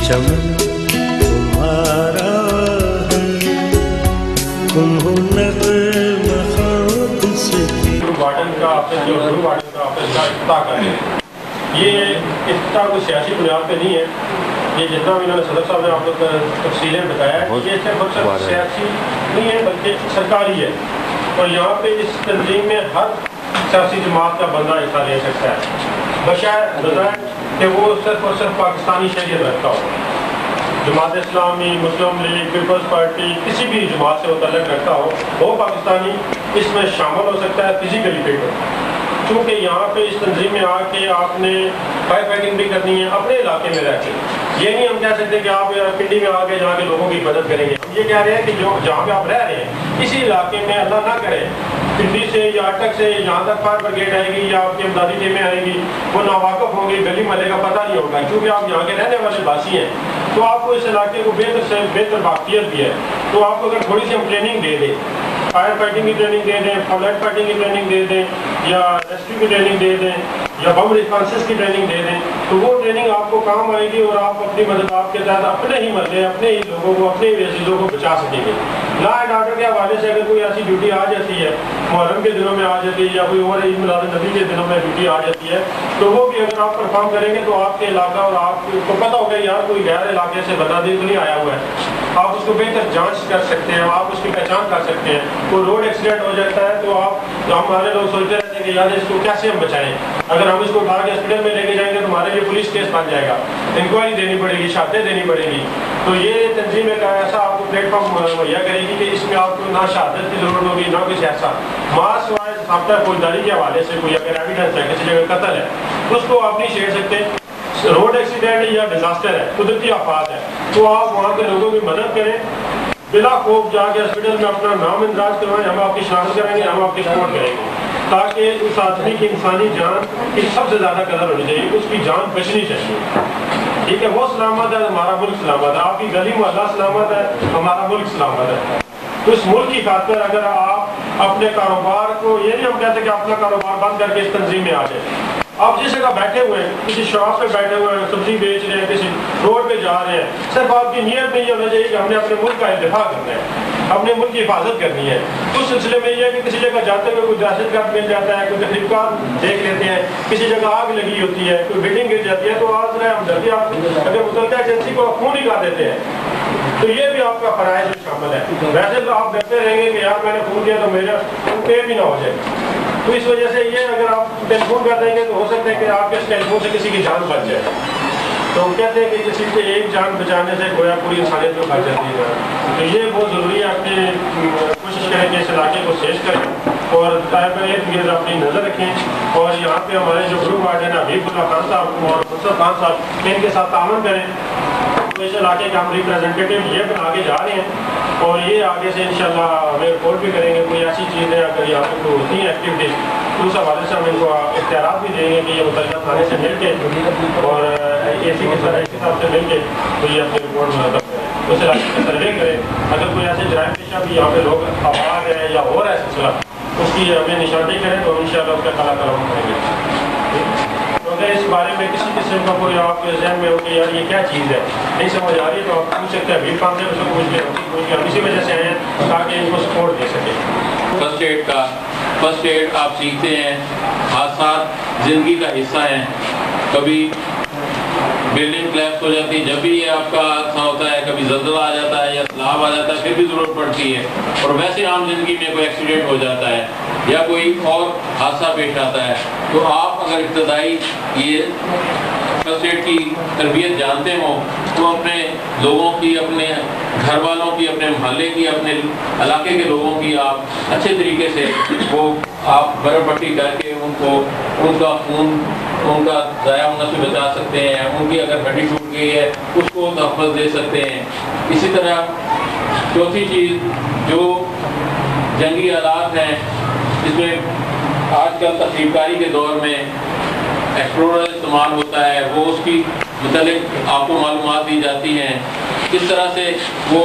चमन तुम्हारा है, तुम हो नग़्मा ख़्वाब से वार्डन का आपने जो गुरु वार्डन का आपने इसका इफ्तिताह कर दिया। ये इफ्तिताह कोई सियासी बुनियाद पे नहीं है। ये जितना भी इन्होंने सदर साहब ने आपको तफसीलें बताया है, ये सिर्फ और सिर्फ सियासी नहीं है बल्कि सरकारी है। और यहाँ पे इस तंजीम में हर सियासी जमात का बंदा हिस्सा ले सकता है, बशर्ते बताएं कि वो सिर्फ और सिर्फ पाकिस्तानी शरीयत रखता हो। जमात इस्लामी, मुस्लिम लीग, पीपल्स पार्टी, किसी भी जमात से वो तल्लुक़ रखता हो, वो पाकिस्तानी इसमें शामिल हो सकता है फिजिकली फिट हो। चूँकि यहाँ पे इस तंजीम में आके आपने फायर फाइटिंग भी करनी है अपने इलाके में रह के। ये नहीं हम कह सकते कि आप पिंडी में आके जाके लोगों की मदद करेंगे। हम ये कह रहे हैं कि जो जहाँ पे आप रह रहे हैं इसी इलाके में अल्लाह ना करे पिंडी से या अटक से यहाँ तक फायर ब्रिगेड आएगी या आपकी इमदादी टीमें आएंगी, वो नावाकफ होंगे, गली महल्ले का पता नहीं होगा। क्योंकि आप यहाँ के रहने वाले वासी हैं तो आपको इस इलाके को बेहतर से बेहतर वाक़ियत भी है। तो आपको अगर थोड़ी सी हम ट्रेनिंग दे दें, फायर फाइटिंग की ट्रेनिंग दे दें, फ्लड फाइटिंग की ट्रेनिंग दे दें, या रेस्क्यू की ट्रेनिंग दे दें, या बम रिस्पॉन्सेस की ट्रेनिंग दे दें, तो वो ट्रेनिंग आपको काम आएगी और आप अपनी मदद आपके तहत अपने ही महल्ले, अपने ही लोगों को, अपने ही अजीज़ों को बचा सकेंगे। लॉ एंड ऑर्डर के हवाले से अगर कोई ऐसी ड्यूटी आ जाती है, मुहर्रम के दिनों में आ जाती है, या कोई और ईद मिलाद नबी के दिनों में ड्यूटी आ जाती है, तो वो भी अगर आप परफॉर्म करेंगे तो आपके इलाका और आपको पता होगा यार कोई गैर इलाके से बता दें तो नहीं आया हुआ है, आप उसको बेहतर जांच कर सकते हैं, आप उसकी पहचान कर सकते हैं। कोई रोड एक्सीडेंट हो जाता है तो हमारे लोग सोचते रहते हैं कि यार इसको कैसे हम बचाएं, अगर हम इसको उठा के हॉस्पिटल में लेके जाएंगे तो हमारे लिए पुलिस केस बन जाएगा, इंक्वायरी देनी पड़ेगी, शहादतें देनी पड़ेगी। तो ये तंजीम एक ऐसा आपको प्लेटफॉर्म मुहैया करेगी कि इसमें आपको ना शहादत की जरूरत होगी ना कुछ ऐसा। मास वाइज आपका फौजदारी के हवाले से कोई अगर एविडेंस है किसी जगह कत्ल है उसको आप नहीं छेड़ सकते। रोड एक्सीडेंट या डिजास्टर है, कुदरती आफात है, तो आप वहाँ के लोगों की मदद करें, बिला खौफ जाके हॉस्पिटल में अपना नाम इंदराज करवाएं, हम आपकी शनाख्त कराएंगे, हम आपकी सपोर्ट करेंगे, ताकि उस आदमी की इंसानी जान की सबसे ज़्यादा कदर होनी चाहिए, उसकी जान बचनी चाहिए। ठीक है, वो सलामत है, हमारा मुल्क सलामत है, आपकी गली मोहल्ला सलामत है, हमारा मुल्क सलामत है। तो इस मुल्क की खातिर अगर आप अपने कारोबार को, ये नहीं हम कहते कि अपना कारोबार बंद करके इस तंजीम में आ जाए, आप जिस जगह बैठे हुए हैं, किसी शॉप पे बैठे हुए हैं, सब्जी बेच रहे हैं, किसी रोड पे जा रहे हैं, सिर्फ आपकी नीयत में ये होना चाहिए कि हमने अपने मुल्क का दिफा करना है, अपने मुल्क की हिफाजत करनी है। उस सिलसिले में ये है कि किसी जगह जाते हुए कोई दहशतगर्द मिल जाता है, कोई तकलीफकार देख लेते हैं, किसी जगह आग लगी होती है, कोई बिल्डिंग गिर जाती है, तो आज हमदर्दी आप अगर मुतल्लिका एजेंसी को खून निकाल देते हैं तो ये भी आपका फराइज में शामिल है। वैसे तो आप डरते रहेंगे कि यार मैंने खून किया तो मेरा पे भी ना हो जाए, तो इस वजह से ये अगर आप टेलीफोन कर देंगे तो हो सकता है कि आपके इस टेलीफोन से किसी की जान बच जाए। तो हम कहते हैं कि किसी के एक जान बचाने से गोया पूरी इंसानियत को बच जाती है। तो ये बहुत ज़रूरी है, अपनी कोशिश करें कि इस इलाके को सेज करें और टाइम गिर्द अपनी नज़र रखें। और यहाँ पे हमारे जो ग्रुप वार्डन है हबीबुल्लाह खान साहब और मुनसर खान साहब, इनके साथ तामन करें। तो इस इलाके के हम रिप्रेजेंटेटिव ये बना के जा रहे हैं और ये आगे से इंशाल्लाह हमें रिपोर्ट भी करेंगे। कोई ऐसी चीज़ें अगर यहाँ पे कोई होती हैं एक्टिविटीज तो उस हवाले से हम इनको इख्तियारात भी देंगे कि ये मुतल्लिका थाने से मिल के और AC के साथ से मिल के तो ये अपनी रिपोर्ट मुनज़्ज़म करें, उस इलाके का सर्वे करें। अगर कोई ऐसे जराइम पेशा भी यहाँ पे लोग आवाज़ है या हो रहा है सिलसिला, उसकी हमें निशानदेही करें तो इंशाल्लाह उसका कला करम करेंगे। तो अगर इस बारे में किसी किस्म का कोई आपके जहन में हो कि यार ये क्या चीज़ है नहीं समझ आ रही है तो आप पूछ सकते हैं। हबीब खान से उसको पूछ के हम इसी वजह से आए हैं ताकि इनको सपोर्ट दे सकें। फर्स्ट एड आप सीखते हैं, हादसात ज़िंदगी का हिस्सा हैं। कभी बिल्डिंग क्लैप्स हो जाती है, जब भी ये आपका हादसा होता है, कभी ज़ल्ज़ला आ जाता है या सैलाब आ जाता है, फिर भी ज़रूरत पड़ती है। और वैसे आम ज़िंदगी में कोई एक्सीडेंट हो जाता है या कोई और हादसा पेश आता है, तो आप अगर इब्तदाई ये फर्स्ट एड की तरबियत जानते हो तो अपने लोगों की, अपने घर वालों की, अपने मोहल्ले की, अपने इलाके के लोगों की आप अच्छे तरीके से वो आप बर्फ पट्टी करके उनको उनका खून उनका ज़ाया होने से बचा सकते हैं। उनकी अगर हड्डी टूट गई है उसको तहफ़्फ़ुज़ दे सकते हैं। इसी तरह चौथी चीज़ जो जंगी आलात हैं, जिसमें आजकल तहसीलकारी के दौर में एक्सप्लोरर इस्तेमाल होता है, वो उसकी मतलब आपको मालूमात दी जाती हैं किस तरह से वो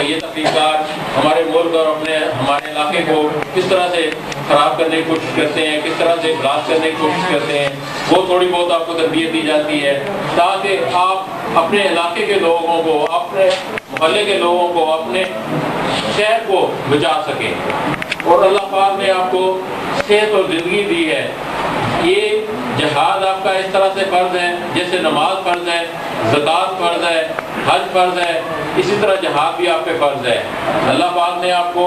ये तहसीलकार हमारे मुल्क और हमारे इलाके को किस तरह से ख़राब करने की कोशिश करते हैं, किस तरह से ब्लास्ट करने की कोशिश करते हैं, वो थोड़ी बहुत आपको तरबियत दी जाती है ताकि आप اپنے علاقے کے لوگوں کو، اپنے محلے کے لوگوں کو، اپنے شہر کو بچا سکیں۔ اور اللہ پاک نے آپ کو صحت اور زندگی دی ہے۔ یہ جہاد آپ کا اس طرح سے فرض ہے جیسے نماز فرض ہے، زکوٰۃ فرض ہے، حج فرض ہے، اسی طرح جہاد بھی آپ پہ فرض ہے۔ اللہ پاک نے آپ کو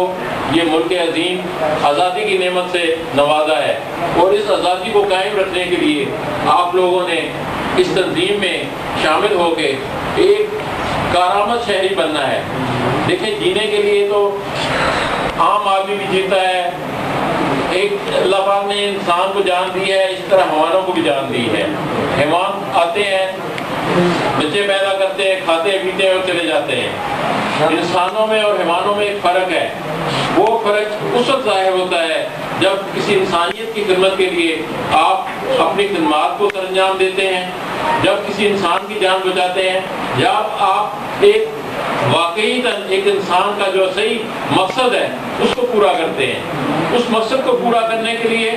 یہ ملک عظیم آزادی کی نعمت سے نوازا ہے، اور اس آزادی کو قائم رکھنے کے لیے آپ لوگوں نے اس تنظیم میں شامل ہو کے ایک کارآمد شہری بننا ہے۔ دیکھیں، جینے کے لیے تو عام آدمی بھی جیتا ہے، ایک اللہ پاک نے انسان کو جان دی ہے، اس طرح حیوانوں کو بھی جان دی ہے۔ حیوان آتے ہیں، بچے پیدا کرتے ہیں، کھاتے پیتے ہیں اور چلے جاتے ہیں۔ انسانوں میں اور حیوانوں میں ایک فرق ہے، وہ فرق اس وقت ظاہر ہوتا ہے جب کسی انسانیت کی خدمت کے لیے آپ اپنی خدمات کو سر انجام دیتے ہیں، جب کسی انسان کی جان بچاتے ہیں، جب آپ ایک واقعی ایک انسان کا جو صحیح مقصد ہے اس کو پورا کرتے ہیں۔ اس مقصد کو پورا کرنے کے لیے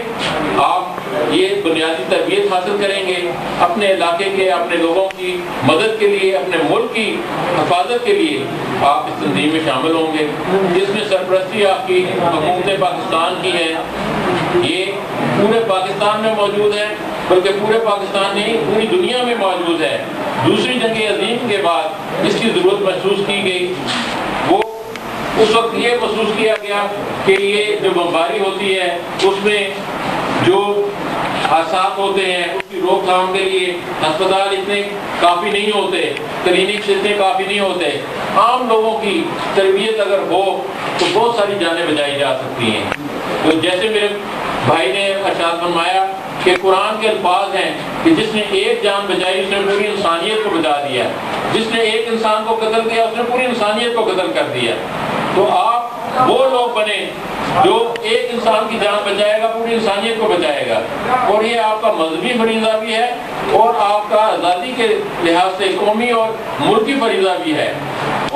آپ یہ بنیادی تربیت حاصل کریں گے، اپنے علاقے کے، اپنے لوگوں کی مدد کے لیے، اپنے ملک کی حفاظت کے لیے آپ اس تنظیم میں شامل ہوں گے، جس میں سرپرستی آپ کی حکومت پاکستان کی ہے۔ یہ پورے پاکستان میں موجود ہے، بلکہ پورے پاکستان نہیں، پوری دنیا میں موجود ہے۔ دوسری جنگ عظیم کے بعد اس کی ضرورت محسوس کی گئی۔ وہ اس وقت یہ محسوس کیا گیا کہ یہ جو بمباری ہوتی ہے اس میں جو حادثات ہوتے ہیں اس کی روک تھام کے لیے ہسپتال اتنے کافی نہیں ہوتے، کلینکس اتنے کافی نہیں ہوتے۔ عام لوگوں کی تربیت اگر ہو تو بہت ساری جانیں بچائی جا سکتی ہیں۔ تو جیسے میرے بھائی نے ارشاد فرمایا کہ قرآن کے الفاظ ہیں کہ جس نے ایک جان بچائی اس نے پوری انسانیت کو بچا دیا، جس نے ایک انسان کو قتل کیا اس نے پوری انسانیت کو قتل کر دیا۔ تو آپ وہ لوگ بنے جو ایک انسان کی جان بچائے گا، پوری انسانیت کو بچائے گا، اور یہ آپ کا مذہبی فریضہ بھی ہے اور آپ کا آزادی کے لحاظ سے قومی اور ملکی فریضہ بھی ہے۔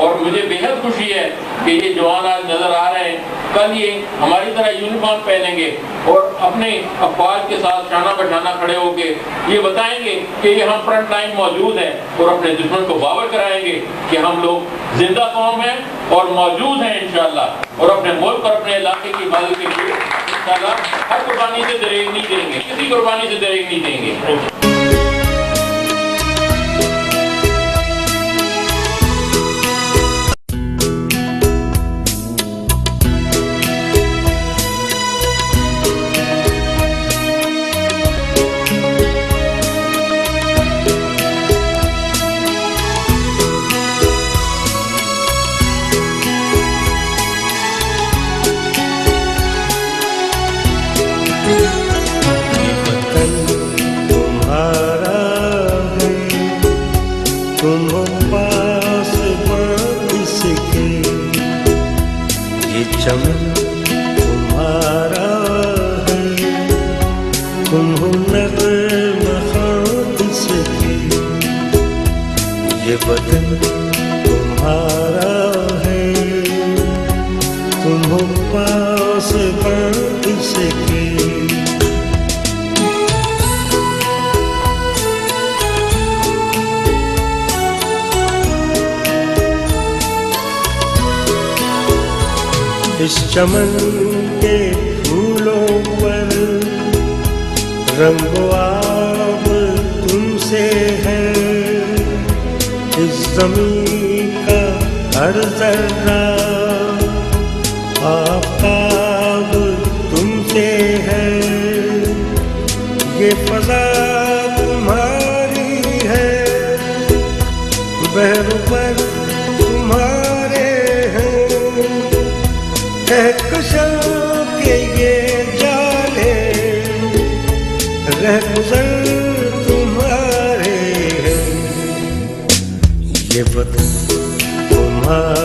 اور مجھے بے حد خوشی ہے کہ یہ جوان آج نظر آ رہے ہیں، کل یہ ہماری طرح یونیفارم پہنیں گے اور اپنے افواج کے ساتھ شانہ بشانہ کھڑے ہو کے یہ بتائیں گے کہ یہ ہم فرنٹ لائن موجود ہیں، اور اپنے دشمن کو باور کرائیں گے کہ ہم لوگ زندہ قوم ہیں اور موجود ہیں انشاءاللہ، اور اپنے ملک اور اپنے علاقے کی حفاظت کے لیے انشاءاللہ ہر قربانی سے دریغ نہیں دیں گے، کسی قربانی سے دریغ نہیں دیں گے۔ چمن تمہارا ہے، تم ہو نغمہ خود سے یہ وطن تمہارا ہے، تم ہو پاس بات سے اس چمن کے پھولوں پر رنگ و آب تم سے ہے، اس زمین کا ہر ذرہ آفتاب تم سے ہے، یہ فضا تمہاری ہے، بحر پر تمہارے کہکشاں کے یہ جالے رہ گزر تمہارے ہیں، یہ وطن تمہارا